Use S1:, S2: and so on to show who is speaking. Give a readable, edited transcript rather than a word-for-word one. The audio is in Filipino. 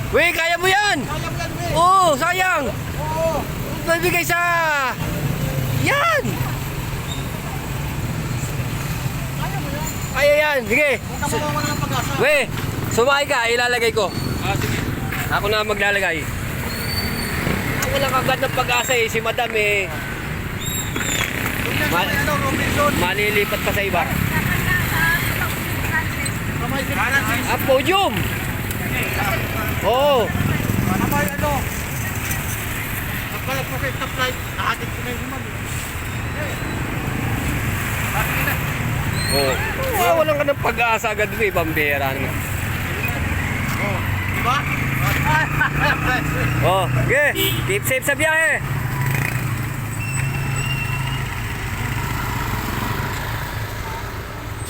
S1: Weh, kaya mo yan!
S2: Kaya mo yan, Weh.
S1: Oo, sayang!
S2: Oo.
S1: Bibigay sa... Yan!
S2: Kaya mo yan.
S1: Kaya yan, sige!
S2: Huwag ka mawawala ng pag-asa.
S1: Weh, sumakay ka, ilalagay ko.
S2: Sige.
S1: Ako na maglalagay. Ako lang agad ng pag-asa eh, si madam eh.
S2: Tingnan mo yan, Robinson.
S1: Malilipat pa sa iba.
S2: Kamay din.
S1: Ah, podium! Oo.
S2: Kamay ano. Nagbalat mo kay top light. Nahatid ko na yung human.
S1: Oh. Walang ka ng pag-asa agad eh, pambera naman.
S2: Diba?
S1: Oh, okay. Keep safe sa biyahe.